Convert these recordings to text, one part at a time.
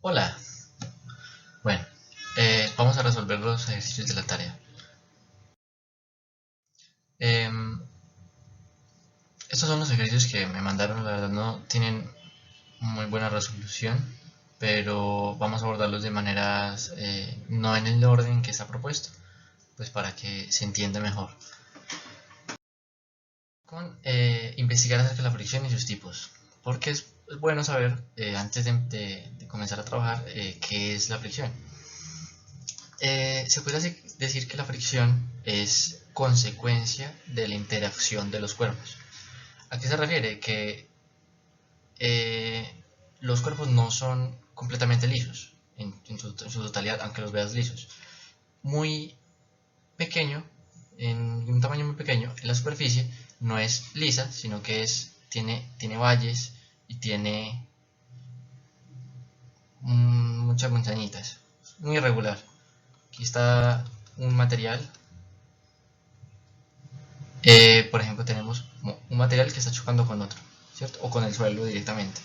Hola, bueno, vamos a resolver los ejercicios de la tarea. Em, Estos son los ejercicios que me mandaron, la verdad no tienen muy buena resolución, pero vamos a abordarlos de maneras no en el orden que está propuesto, pues para que se entienda mejor. Con investigar acerca de la fricción y sus tipos, porque es bueno saber antes de comenzar a trabajar qué es la fricción. Se puede decir que la fricción es consecuencia de la interacción de los cuerpos. ¿A qué se refiere? Que los cuerpos no son completamente lisos en su totalidad, aunque los veas lisos. Muy pequeño, en un tamaño muy pequeño, en la superficie no es lisa, sino que tiene valles y tiene muchas montañitas. Muy irregular. Aquí está un material. Por ejemplo, tenemos un material que está chocando con otro, ¿cierto? O con el suelo directamente.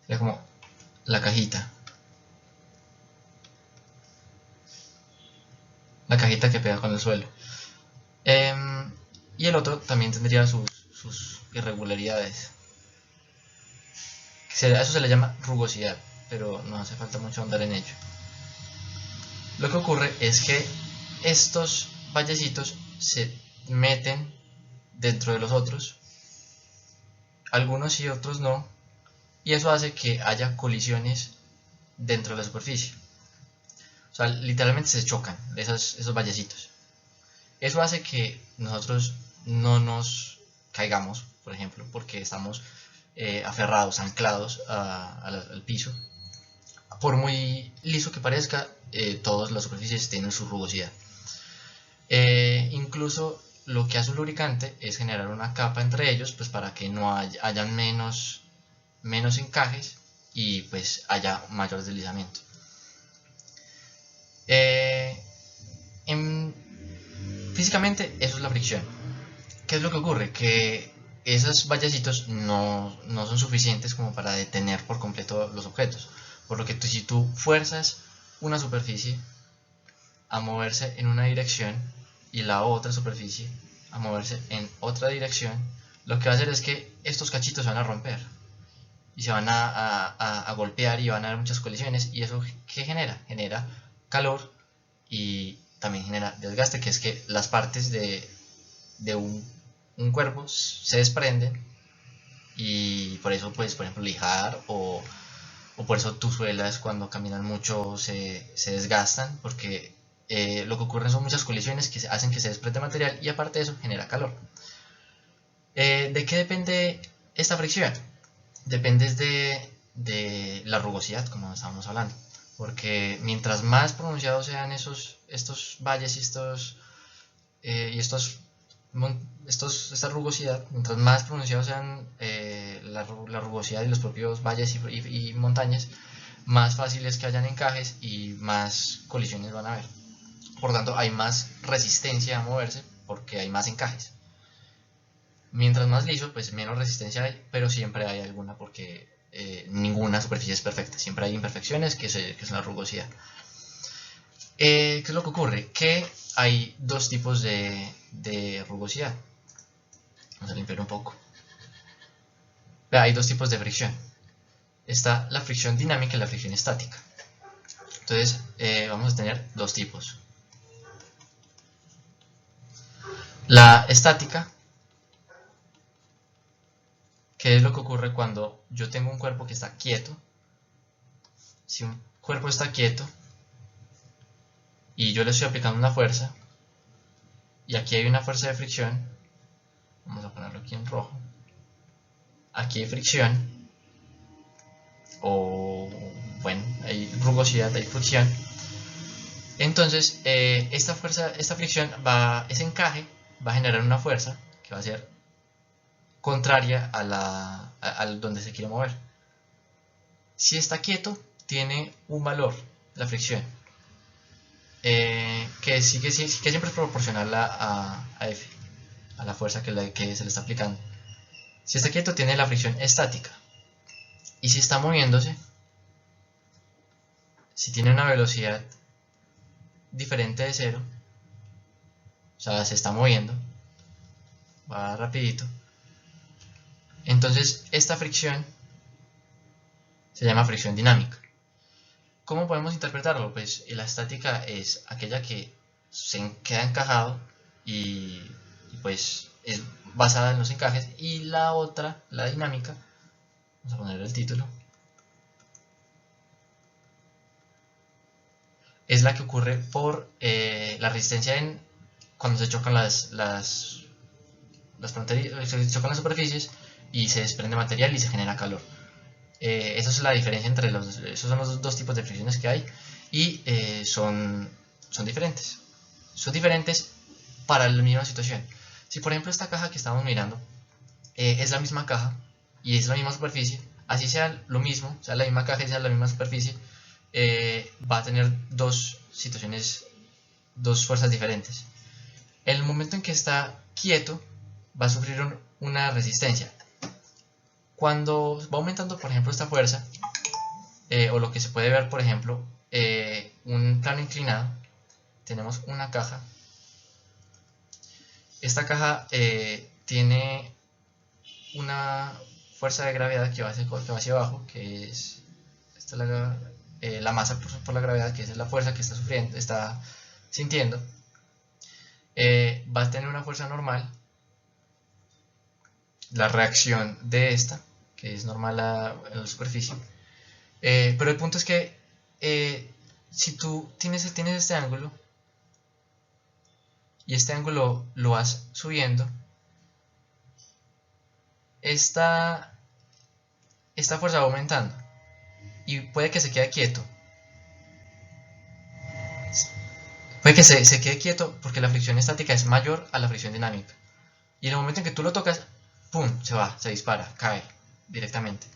Sería como la cajita. La cajita que pega con el suelo. Y el otro también tendría sus irregularidades. A eso se le llama rugosidad, pero no hace falta mucho andar en ello. Lo que ocurre es que estos vallecitos se meten dentro de los otros, algunos y otros no, y eso hace que haya colisiones dentro de la superficie. O sea, literalmente se chocan esos vallecitos. Eso hace que nosotros no nos caigamos, por ejemplo, porque estamos aferrados, anclados al piso. Por muy liso que parezca, todas las superficies tienen su rugosidad. Incluso lo que hace un lubricante es generar una capa entre ellos, pues para que no hayan menos encajes y pues haya mayor deslizamiento. Físicamente eso es la fricción. ¿Qué es lo que ocurre? Que esos vallecitos no son suficientes como para detener por completo los objetos. Por lo que si tú fuerzas una superficie a moverse en una dirección y la otra superficie a moverse en otra dirección, lo que va a hacer es que estos cachitos se van a romper y se van a golpear y van a haber muchas colisiones. ¿Y eso qué genera? Genera calor y también genera desgaste, que es que las partes de un cuerpo se desprenden y por eso puedes, por ejemplo, lijar o por eso tus suelas cuando caminan mucho se desgastan, porque lo que ocurre son muchas colisiones que hacen que se desprende material y aparte de eso genera calor. ¿De qué depende esta fricción? Depende de la rugosidad, como estábamos hablando, porque mientras más pronunciados sean estos valles y esta rugosidad, mientras más pronunciados sean la rugosidad y los propios valles y montañas, más fácil es que hayan encajes y más colisiones van a haber. Por lo tanto, hay más resistencia a moverse porque hay más encajes. Mientras más liso, pues menos resistencia hay, pero siempre hay alguna porque ninguna superficie es perfecta. Siempre hay imperfecciones que es la rugosidad. ¿Qué es lo que ocurre? Que hay dos tipos de rugosidad. Vamos a limpiar un poco. Hay dos tipos de fricción. Está la fricción dinámica y la fricción estática. Entonces, vamos a tener dos tipos. La estática, que es lo que ocurre cuando yo tengo un cuerpo que está quieto. Si un cuerpo está quieto y yo le estoy aplicando una fuerza, y aquí hay una fuerza de fricción, vamos a ponerlo aquí en rojo, aquí hay fricción, o bueno, hay rugosidad, hay fricción. Entonces, esta fricción, ese encaje va a generar una fuerza que va a ser contraria a donde se quiere mover. Si está quieto, tiene un valor, la fricción, que siempre es proporcional a F, a la fuerza que se le está aplicando. Si está quieto, tiene la fricción estática. Y si está moviéndose, si tiene una velocidad diferente de cero, o sea, se está moviendo, va rapidito, entonces esta fricción se llama fricción dinámica. ¿Cómo podemos interpretarlo? Pues la estática es aquella que se queda encajado y pues es basada en los encajes, y la otra, la dinámica, vamos a poner el título, es la que ocurre por la resistencia cuando se chocan las fronterizas, se chocan las superficies y se desprende material y se genera calor. Esa es la diferencia entre esos son los dos tipos de fricciones que hay, y son diferentes. Son diferentes para la misma situación. Si por ejemplo esta caja que estamos mirando es la misma caja y es la misma superficie, así sea lo mismo, sea la misma caja y sea la misma superficie, va a tener dos situaciones, dos fuerzas diferentes. En el momento en que está quieto, va a sufrir una resistencia. Cuando va aumentando, por ejemplo, esta fuerza, o lo que se puede ver, por ejemplo, un plano inclinado, tenemos una caja. Esta caja tiene una fuerza de gravedad que va hacia abajo, que es esta la masa por la gravedad, que es la fuerza que está sufriendo, está sintiendo. Va a tener una fuerza normal, la reacción de esta, que es normal a la superficie. Pero el punto es que si tú tienes este ángulo y este ángulo lo vas subiendo, esta fuerza va aumentando y puede que se quede quieto. Puede que se quede quieto porque la fricción estática es mayor a la fricción dinámica. Y en el momento en que tú lo tocas, ¡pum!, se va, se dispara, cae directamente.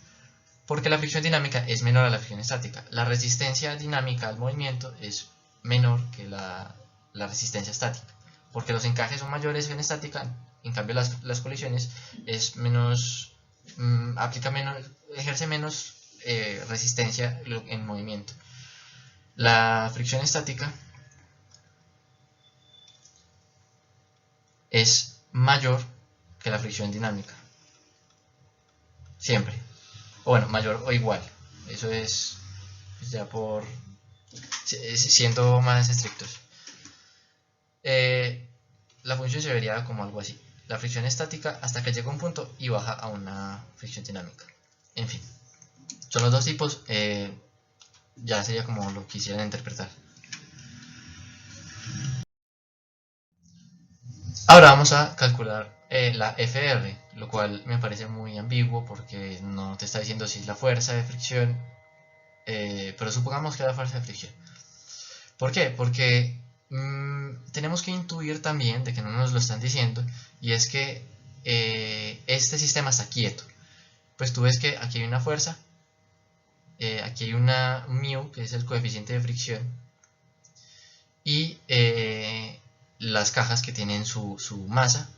Porque la fricción dinámica es menor a la fricción estática. La resistencia dinámica al movimiento es menor que la resistencia estática. Porque los encajes son mayores en estática, en cambio las colisiones es menos, ejerce menos resistencia en movimiento. La fricción estática es mayor que la fricción dinámica. Siempre. O bueno, mayor o igual. Eso es ya por siendo más estrictos. La función se vería como algo así: la fricción estática hasta que llega a un punto y baja a una fricción dinámica. En fin, son los dos tipos. Ya sería como lo quisieran interpretar. Ahora vamos a calcular la FR, lo cual me parece muy ambiguo porque no te está diciendo si es la fuerza de fricción, pero supongamos que es la fuerza de fricción. ¿Por qué? Porque tenemos que intuir también de que no nos lo están diciendo, y es que este sistema está quieto. Pues tú ves que aquí hay una fuerza, aquí hay un μ, que es el coeficiente de fricción, y las cajas que tienen su masa,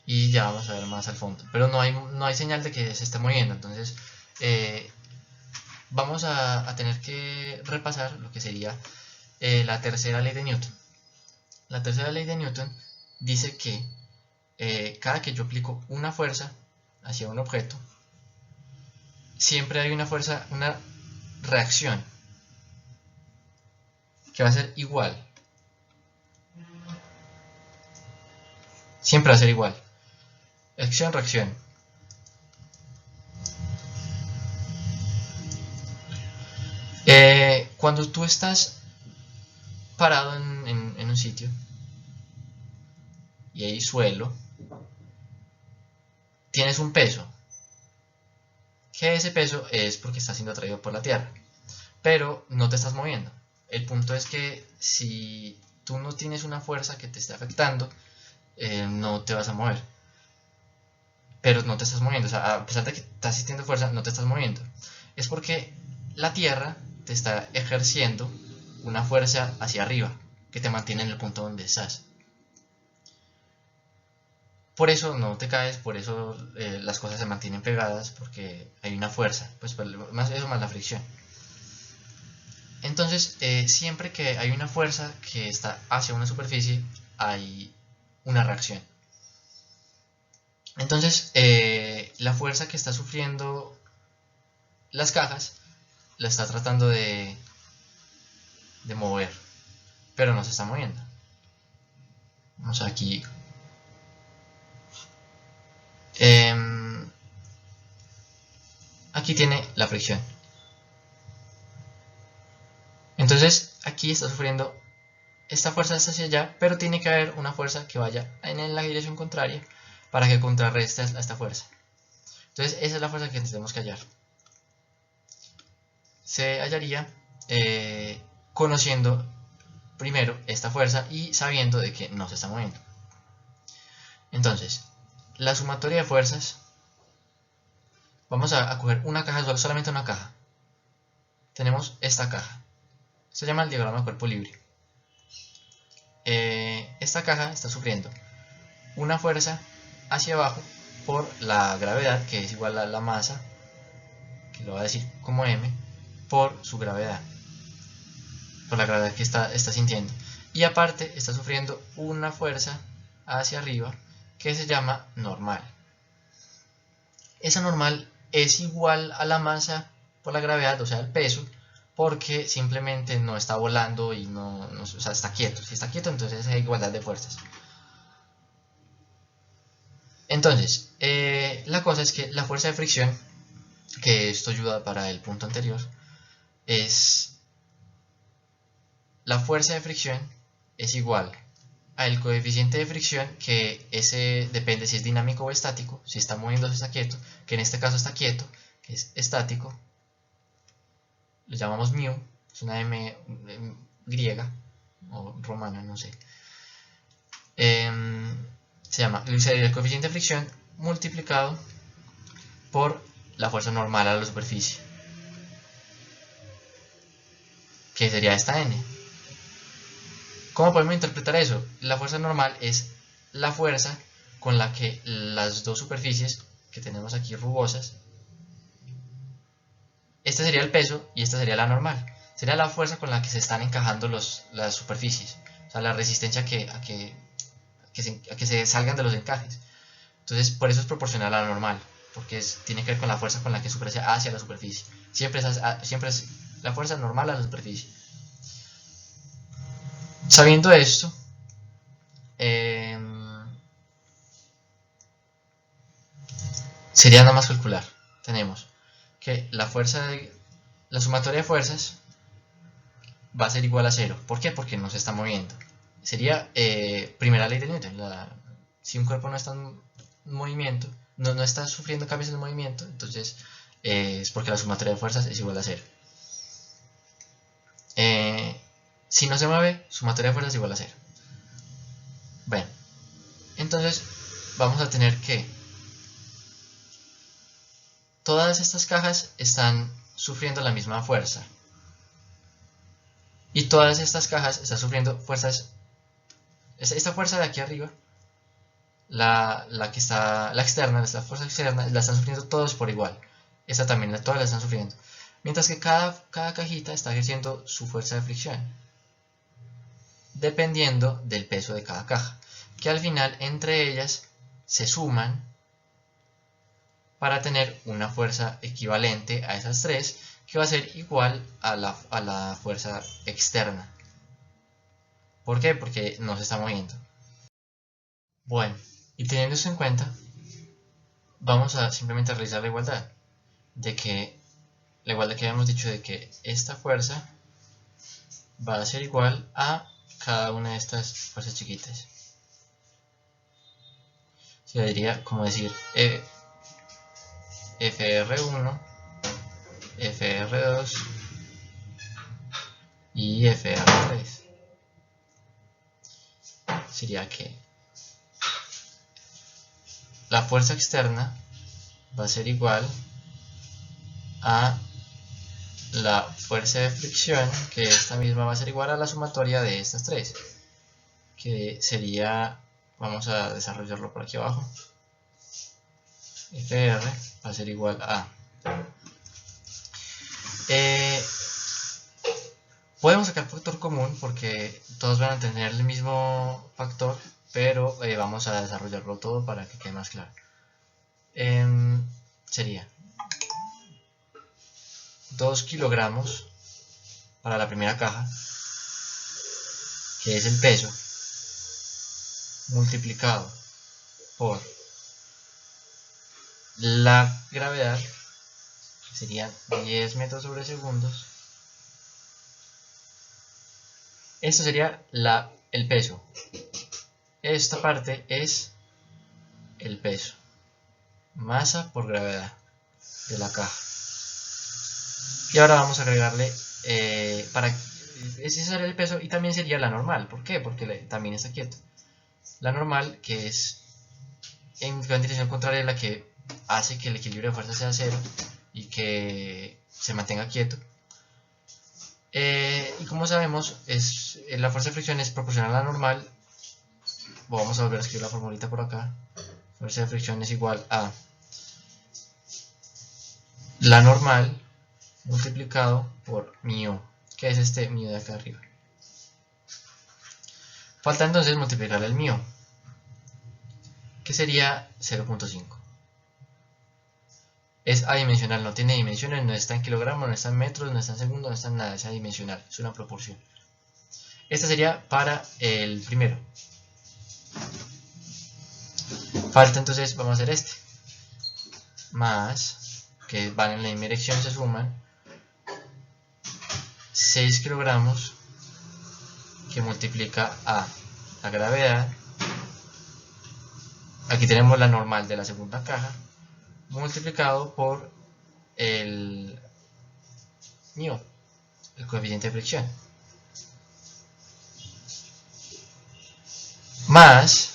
y ya vamos a ver más al fondo, pero no hay señal de que se esté moviendo. Entonces vamos a tener que repasar lo que sería la tercera ley de Newton. La tercera ley de Newton dice que cada que yo aplico una fuerza hacia un objeto, siempre hay una fuerza, una reacción que va a ser igual. Siempre va a ser igual. Acción, reacción. Cuando tú estás parado en un sitio y hay suelo, tienes un peso, que ese peso es porque está siendo atraído por la tierra, pero no te estás moviendo. El punto es que si tú no tienes una fuerza que te esté afectando, no te vas a mover, pero no te estás moviendo. O sea, a pesar de que estás sintiendo fuerza, no te estás moviendo. Es porque la tierra te está ejerciendo una fuerza hacia arriba que te mantiene en el punto donde estás. por eso no te caes, por eso las cosas se mantienen pegadas, porque hay una fuerza, pues más eso más la fricción. Entonces, siempre que hay una fuerza que está hacia una superficie, hay una reacción. Entonces, la fuerza que está sufriendo las cajas la está tratando de mover, pero no se está moviendo. Vamos aquí. Aquí tiene la fricción. Entonces, aquí está sufriendo esta fuerza hacia allá, pero tiene que haber una fuerza que vaya en la dirección contraria para que contrarreste a esta fuerza. Entonces, esa es la fuerza que tenemos que hallar. Se hallaría conociendo primero esta fuerza y sabiendo de que no se está moviendo. Entonces, la sumatoria de fuerzas, vamos a coger una caja, solamente una caja. Tenemos esta caja. Se llama el diagrama de cuerpo libre. Esta caja está sufriendo una fuerza hacia abajo por la gravedad, que es igual a la masa, que lo voy a decir como m, por su gravedad, por la gravedad que está sintiendo. Y aparte está sufriendo una fuerza hacia arriba que se llama normal. Esa normal es igual a la masa por la gravedad, o sea, el peso, porque simplemente no está volando y o sea, está quieto. Si está quieto, entonces hay igualdad de fuerzas. Entonces, la cosa es que la fuerza de fricción, que esto ayuda para el punto anterior, es la fuerza de fricción es igual al coeficiente de fricción, que ese depende si es dinámico o estático, si está moviendo o está quieto, que en este caso está quieto, que es estático, lo llamamos μ, es una m griega o romana, no sé. Sería el coeficiente de fricción multiplicado por la fuerza normal a la superficie, que sería esta n. ¿Cómo podemos interpretar eso? La fuerza normal es la fuerza con la que las dos superficies que tenemos aquí rugosas, este sería el peso y esta sería la normal, sería la fuerza con la que se están encajando las superficies, o sea, la resistencia a que se salgan de los encajes. Entonces, por eso es proporcional a la normal, porque tiene que ver con la fuerza con la que superficie hacia la superficie. Siempre es la fuerza normal a la superficie. Sabiendo esto, sería nada más calcular. Tenemos que la sumatoria de fuerzas va a ser igual a 0. ¿Por qué? Porque no se está moviendo. Sería primera ley de Newton. Si un cuerpo no está en movimiento, no está sufriendo cambios en el movimiento, entonces es porque la sumatoria de fuerzas es igual a 0. Si no se mueve, sumatoria de fuerzas es igual a 0. Bueno, entonces vamos a tener que todas estas cajas están sufriendo la misma fuerza. Y todas estas cajas están sufriendo fuerzas. Esta fuerza de aquí arriba, la externa, la fuerza externa, la están sufriendo todos por igual. Esta también, todas la están sufriendo. Mientras que cada cajita está ejerciendo su fuerza de fricción, dependiendo del peso de cada caja, que al final entre ellas se suman para tener una fuerza equivalente a esas tres, que va a ser igual a la fuerza externa. ¿Por qué? Porque no se está moviendo. Bueno, y teniendo eso en cuenta, vamos a simplemente realizar la igualdad que habíamos dicho, de que esta fuerza va a ser igual a cada una de estas fuerzas chiquitas. Se diría como decir FR1, FR2 y FR3. Sería que la fuerza externa va a ser igual a la fuerza de fricción, que esta misma va a ser igual a la sumatoria de estas tres, que sería, vamos a desarrollarlo por aquí abajo. FR va a ser igual a... podemos sacar factor común porque todos van a tener el mismo factor, pero vamos a desarrollarlo todo para que quede más claro. Sería 2 kilogramos para la primera caja, que es el peso, multiplicado por la gravedad, que serían 10 metros sobre segundos. Esto sería el peso. Esta parte es el peso, masa por gravedad de la caja. Y ahora vamos a agregarle, ese sería el peso y también sería la normal. ¿Por qué? Porque también está quieto. La normal, que es en dirección contraria a la que hace que el equilibrio de fuerza sea cero y que se mantenga quieto. Y como sabemos, la fuerza de fricción es proporcional a la normal. Vamos a volver a escribir la formulita por acá. Fuerza de fricción es igual a la normal multiplicado por μ, que es este μ de acá arriba. Falta entonces multiplicar el μ, que sería 0.5. Es adimensional, no tiene dimensiones, no está en kilogramos, no está en metros, no está en segundos, no está en nada, es adimensional, es una proporción. Esta sería para el primero. Falta entonces, vamos a hacer este. Más, que van en la misma dirección, se suman 6 kilogramos, que multiplica a la gravedad. Aquí tenemos la normal de la segunda caja, multiplicado por el μ, el coeficiente de fricción, más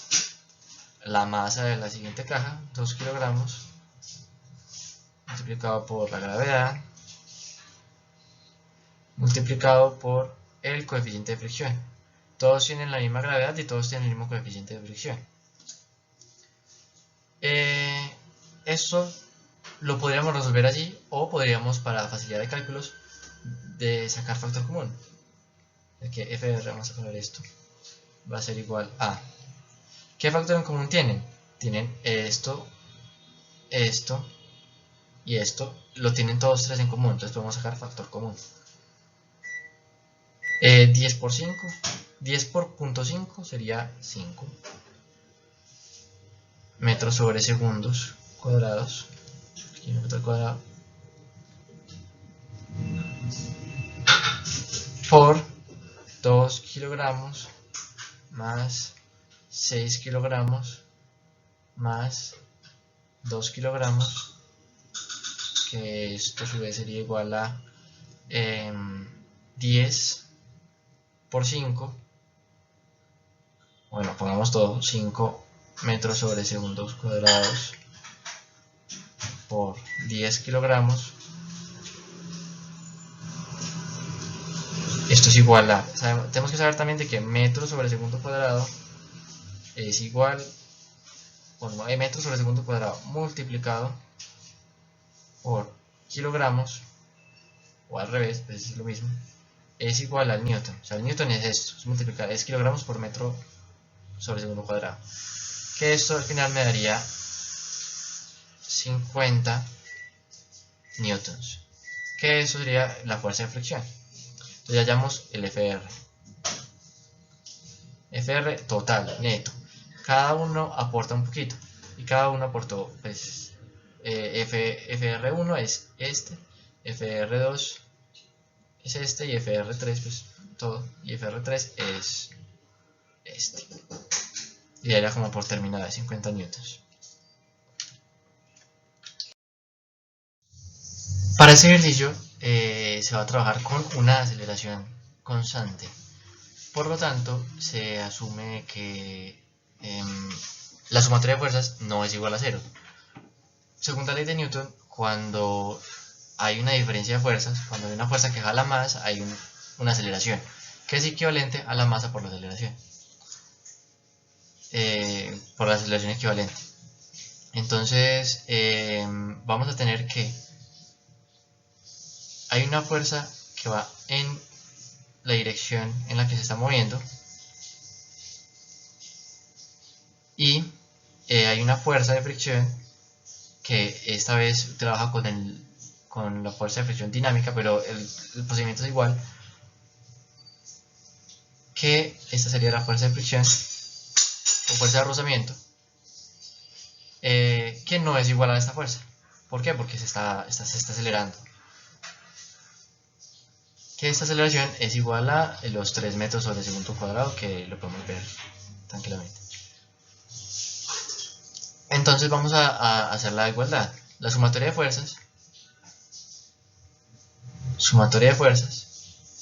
la masa de la siguiente caja, 2 kilogramos, multiplicado por la gravedad, multiplicado por el coeficiente de fricción. Todos tienen la misma gravedad y todos tienen el mismo coeficiente de fricción. Esto lo podríamos resolver allí, o podríamos, para facilidad de cálculos, de sacar factor común. De que FR, vamos a poner esto, va a ser igual a... ¿Qué factor en común tienen? Tienen esto, esto y esto. Lo tienen todos tres en común, entonces podemos sacar factor común. 10 por 5, 10 por 0.5 sería 5 metros sobre segundos cuadrados. Aquí metro al cuadrado por 2 kilogramos más 6 kilogramos más 2 kilogramos, que esto a su vez sería igual a 10 por 5, bueno, pongamos todo, 5 metros sobre segundos cuadrados por 10 kilogramos. Esto es igual a, tenemos que saber también de que metros sobre segundo cuadrado es igual, bueno, metros sobre segundo cuadrado multiplicado por kilogramos, o al revés, pues es lo mismo, es igual al newton. O sea, el newton es esto, es multiplicar, es kilogramos por metro sobre segundo cuadrado, que esto al final me daría 50 newtons, que eso sería la fuerza de fricción. Entonces ya hallamos el FR. FR total, neto. Cada uno aporta un poquito, y cada uno aportó, pues, FR1 es este, FR2 es este, y FR3 pues todo, y FR3 es este. Y era como por terminada de 50 newtons. Para este ejercicio se va a trabajar con una aceleración constante. Por lo tanto, se asume que la sumatoria de fuerzas no es igual a cero. Según la ley de Newton, cuando hay una diferencia de fuerzas, cuando hay una fuerza que jala más, hay una aceleración, que es equivalente a la masa por la aceleración. por la aceleración equivalente. Entonces vamos a tener que hay una fuerza que va en la dirección en la que se está moviendo y hay una fuerza de fricción que esta vez trabaja con la fuerza de fricción dinámica, pero el procedimiento es igual, que esta sería la fuerza de fricción o fuerza de rozamiento, que no es igual a esta fuerza. ¿Por qué? Porque se está acelerando. Que esta aceleración es igual a los 3 metros sobre segundo cuadrado, que lo podemos ver tranquilamente. Entonces vamos a hacer la igualdad. La sumatoria de fuerzas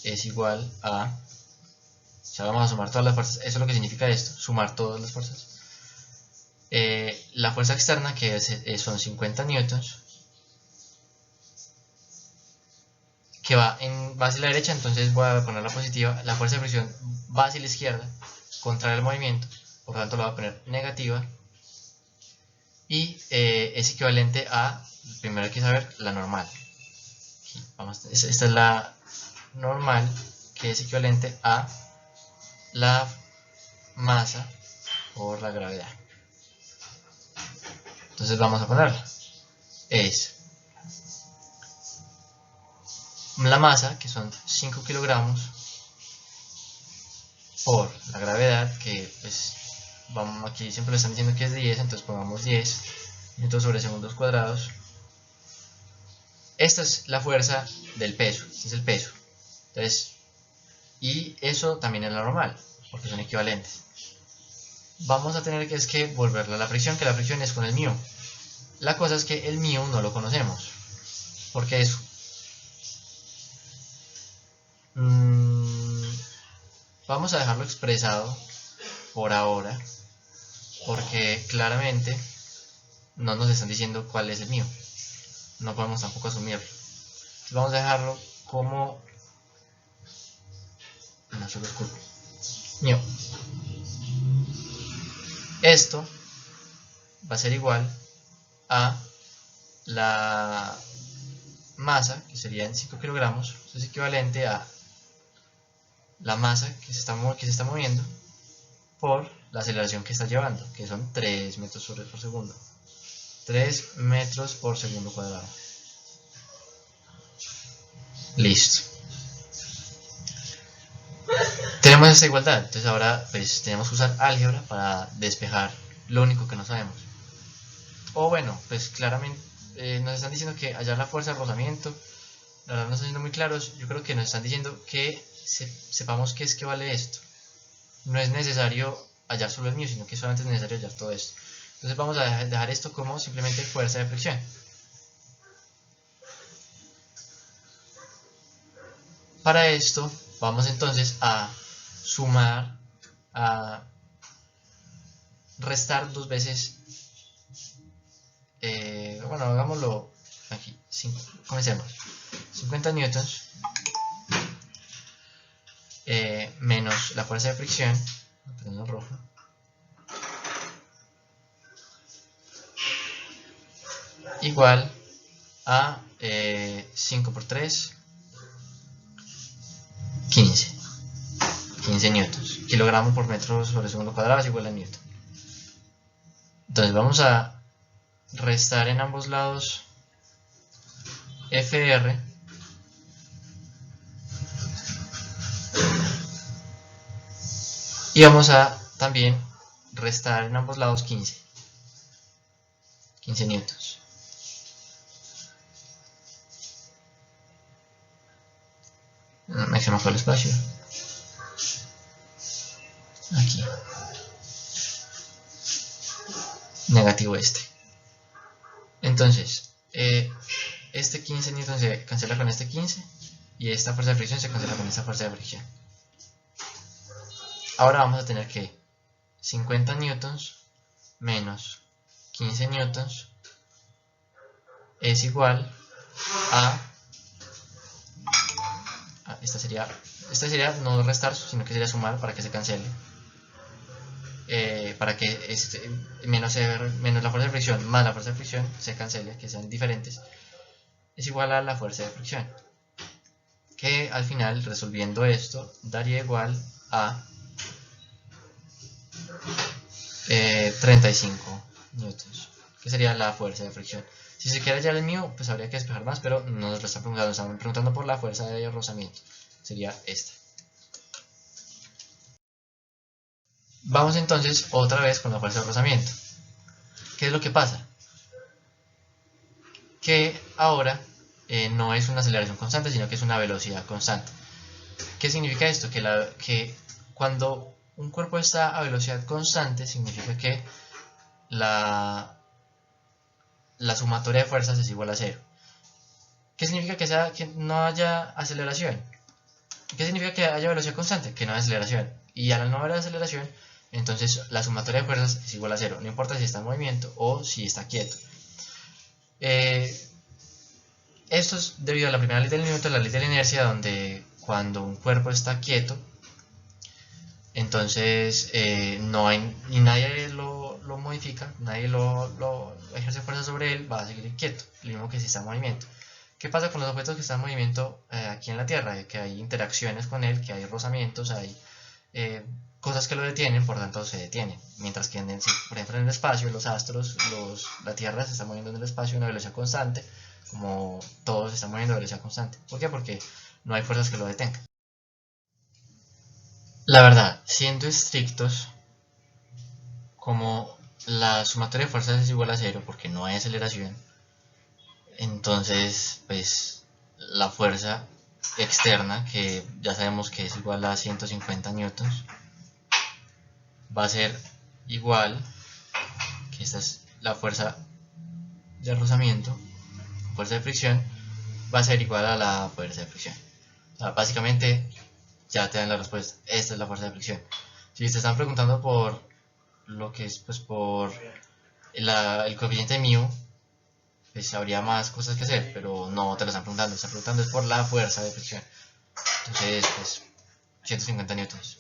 es igual a, o sea, vamos a sumar todas las fuerzas. Eso es lo que significa esto, sumar todas las fuerzas. La fuerza externa, que son 50 newtons, que va hacia la derecha, entonces voy a poner la positiva. La fuerza de fricción va hacia la izquierda, contraria al movimiento, por lo tanto la voy a poner negativa. Y es equivalente a, primero hay que saber, la normal. Esta es la normal, que es equivalente a la masa por la gravedad. Entonces vamos a ponerla. Es la masa, que son 5 kilogramos, por la gravedad, que pues vamos, aquí siempre le están diciendo que es 10, entonces pongamos 10 metros sobre segundos cuadrados. Esta es la fuerza del peso, este es el peso. Entonces, y eso también es la normal, porque son equivalentes. Vamos a tener que volverla a la fricción, que la fricción es con el μ. La cosa es que el μ no lo conocemos. ¿Por qué eso? Vamos a dejarlo expresado por ahora, porque claramente no nos están diciendo cuál es el μ. No podemos tampoco asumirlo. Entonces vamos a dejarlo como μ. Esto va a ser igual a la masa, que serían 5 kilogramos. Eso es equivalente a la masa que se está moviendo por la aceleración que está llevando, que son 3 metros por segundo. 3 metros por segundo cuadrado. Listo. Tenemos esta igualdad, entonces ahora pues tenemos que usar álgebra para despejar lo único que no sabemos. O bueno, pues claramente nos están diciendo que hallar la fuerza de rozamiento. La verdad no están siendo muy claros. Yo creo que nos están diciendo que sepamos qué es que vale esto. No es necesario hallar solo el μ, sino que solamente es necesario hallar todo esto. Entonces vamos a dejar esto como simplemente fuerza de fricción. Para esto vamos entonces a sumar, a restar dos veces, bueno, hagámoslo aquí, comencemos. 50 newtons menos la fuerza de fricción, rojo, igual a 5 por 3, 15 newtons. Kilogramo por metro sobre segundo cuadrado es igual a newton. Entonces vamos a restar en ambos lados Fr y vamos a también restar en ambos lados 15 newtons. Me se me fue el espacio. Aquí. Negativo este. Entonces, este 15 newtons se cancela con este 15 y esta fuerza de fricción se cancela con esta fuerza de fricción. Ahora vamos a tener que 50 newtons menos 15 newtons es igual a esta sería no restar, sino que sería sumar para que se cancele. para que menos la fuerza de fricción más la fuerza de fricción se cancele, que sean diferentes, es igual a la fuerza de fricción, que al final, resolviendo esto, daría igual a 35 newtons, que sería la fuerza de fricción. Si se quiere hallar el mío, pues habría que despejar más, pero nos lo están preguntando por la fuerza de rozamiento, sería esta. Vamos entonces otra vez con la fuerza de rozamiento. ¿Qué es lo que pasa? Que ahora no es una aceleración constante, sino que es una velocidad constante. ¿Qué significa esto? Que cuando un cuerpo está a velocidad constante, significa que la sumatoria de fuerzas es igual a 0. ¿Qué significa que no haya aceleración? ¿Qué significa que haya velocidad constante? Que no haya aceleración. Y al no haber aceleración, entonces la sumatoria de fuerzas es igual a 0. No importa si está en movimiento o si está quieto. Esto es debido a la primera ley del Newton, la ley de la inercia, donde cuando un cuerpo está quieto, entonces no hay, ni nadie lo modifica, nadie lo ejerce fuerza sobre él, va a seguir quieto, lo mismo que si está en movimiento. ¿Qué pasa con los objetos que están en movimiento aquí en la Tierra? Que hay interacciones con él, que hay rozamientos, hay cosas que lo detienen, por tanto se detienen. Mientras que, por ejemplo, en el espacio, los astros, la Tierra se está moviendo en el espacio a una velocidad constante, como todo se está moviendo a velocidad constante. ¿Por qué? Porque no hay fuerzas que lo detengan. La verdad, siendo estrictos, como la sumatoria de fuerzas es igual a 0 porque no hay aceleración, entonces pues la fuerza externa, que ya sabemos que es igual a 150 newtons, va a ser igual, que esta es la fuerza de rozamiento, fuerza de fricción, va a ser igual a la fuerza de fricción. O sea, básicamente ya te dan la respuesta, esta es la fuerza de fricción. Si te están preguntando por lo que es pues por el coeficiente μ, pues habría más cosas que hacer, pero no te lo están preguntando es por la fuerza de fricción. Entonces, pues 150 newtons.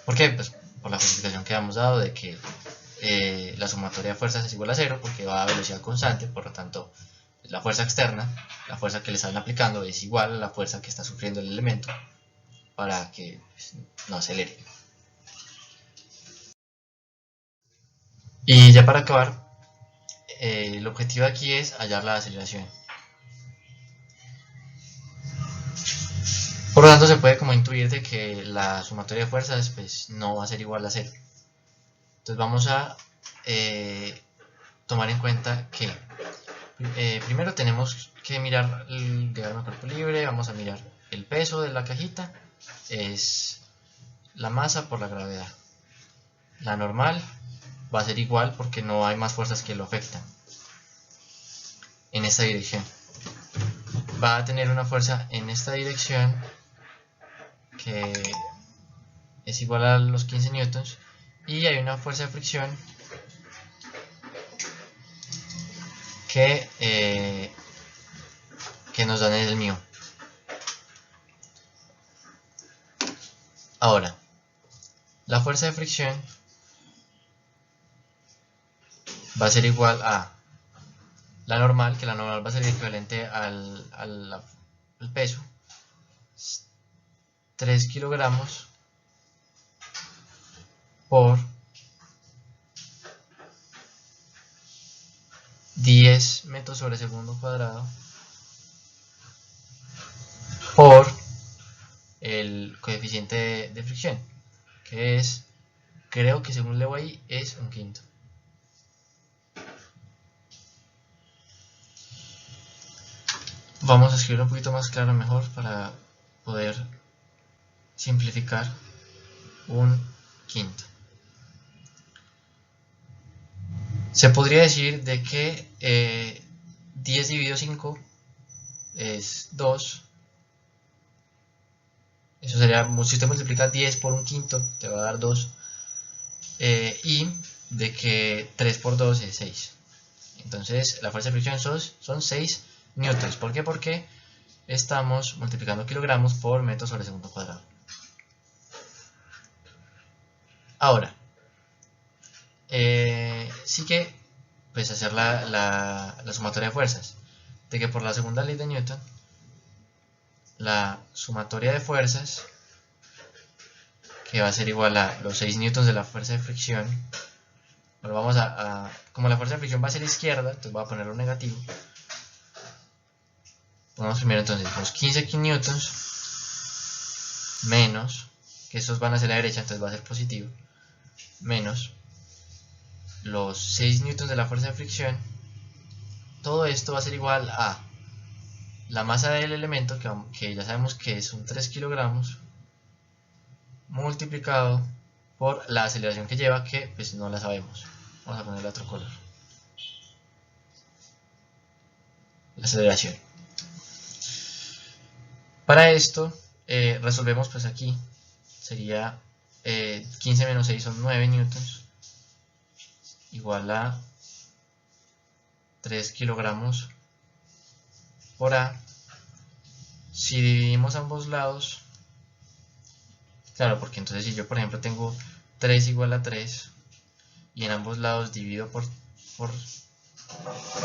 ¿Por qué? Pues por la justificación que hemos dado de que la sumatoria de fuerzas es igual a 0 porque va a velocidad constante, por lo tanto la fuerza externa, la fuerza que le están aplicando es igual a la fuerza que está sufriendo el elemento para que pues, no acelere. Y ya para acabar, el objetivo de aquí es hallar la aceleración. Por lo tanto, se puede como intuir de que la sumatoria de fuerzas pues, no va a ser igual a 0. Entonces vamos a tomar en cuenta que primero tenemos que mirar el diagrama de cuerpo libre, vamos a mirar el peso de la cajita, es la masa por la gravedad. La normal va a ser igual porque no hay más fuerzas que lo afectan en esta dirección. Va a tener una fuerza en esta dirección que es igual a los 15 newtons y hay una fuerza de fricción que nos dan el μ. Ahora, la fuerza de fricción va a ser igual a la normal, que la normal va a ser equivalente al peso, 3 kilogramos por 10 metros sobre segundo cuadrado por el coeficiente de fricción, que es, creo que según leo ahí, es 1/5. Vamos a escribirlo un poquito más claro mejor para poder simplificar. 1/5. Se podría decir de que 10 dividido 5 es 2. Eso sería, si usted multiplica 10 por 1/5 te va a dar 2. Y de que 3 por 2 es 6. Entonces la fuerza de fricción son 6 newtons. ¿Por qué? Porque estamos multiplicando kilogramos por metros sobre segundo cuadrado. Ahora, sí que pues hacer la sumatoria de fuerzas, de que por la segunda ley de Newton, la sumatoria de fuerzas, que va a ser igual a los 6 newtons de la fuerza de fricción. Bueno, vamos como la fuerza de fricción va a ser izquierda, entonces voy a ponerlo negativo. Pongamos primero entonces los 15 kilonewtons menos, que estos van a ser a la derecha, entonces va a ser positivo, menos los 6 newtons de la fuerza de fricción. Todo esto va a ser igual a la masa del elemento, que ya sabemos que son 3 kilogramos, multiplicado por la aceleración que lleva, que pues no la sabemos. Vamos a ponerle otro color. La aceleración. Para esto, resolvemos pues aquí. Sería 15 menos 6 son 9 newtons. Igual a 3 kilogramos por A. Si dividimos ambos lados, claro, porque entonces si yo por ejemplo tengo 3 igual a 3 y en ambos lados divido por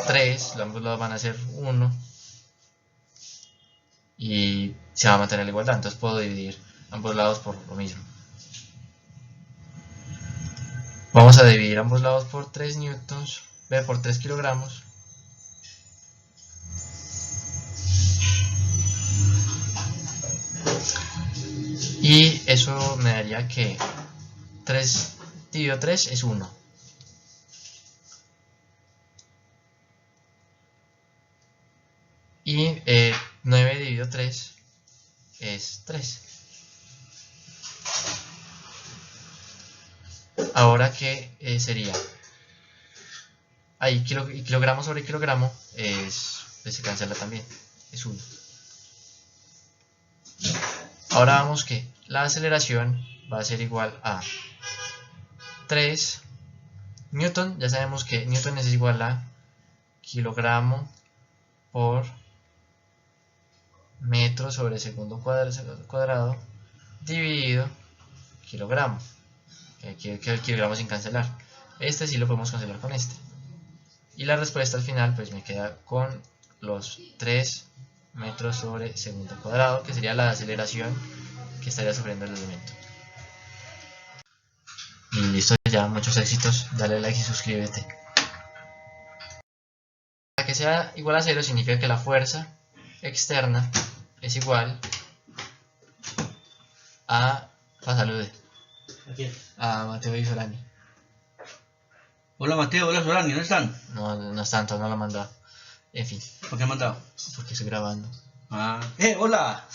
3, ambos lados van a ser 1 y se va a mantener la igualdad, entonces puedo dividir ambos lados por lo mismo. Vamos a dividir ambos lados por 3 newtons, por 3 kilogramos. Y eso me daría que 3 dividido 3 es 1. Y 9 dividido 3 es 3. Ahora, ¿qué sería? Ahí kilogramo sobre kilogramo pues se cancela también, es 1. Ahora vamos que la aceleración va a ser igual a 3 newton. Ya sabemos que newton es igual a kilogramo por metro sobre segundo cuadrado dividido kilogramo. Aquí el kilogramo sin cancelar. Este sí lo podemos cancelar con este. Y la respuesta al final pues me queda con los 3 metros sobre segundo cuadrado, que sería la aceleración que estaría sufriendo el elemento. Y listo, ya, muchos éxitos. Dale like y suscríbete. Para que sea igual a 0 significa que la fuerza externa es igual a... salude. ¿A quién? A Mateo y Solani. Hola Mateo, hola Solani, ¿dónde están? No es tanto, no lo he mandado. En fin. ¿Por qué han mandado? Porque estoy grabando. Ah. ¡Hola!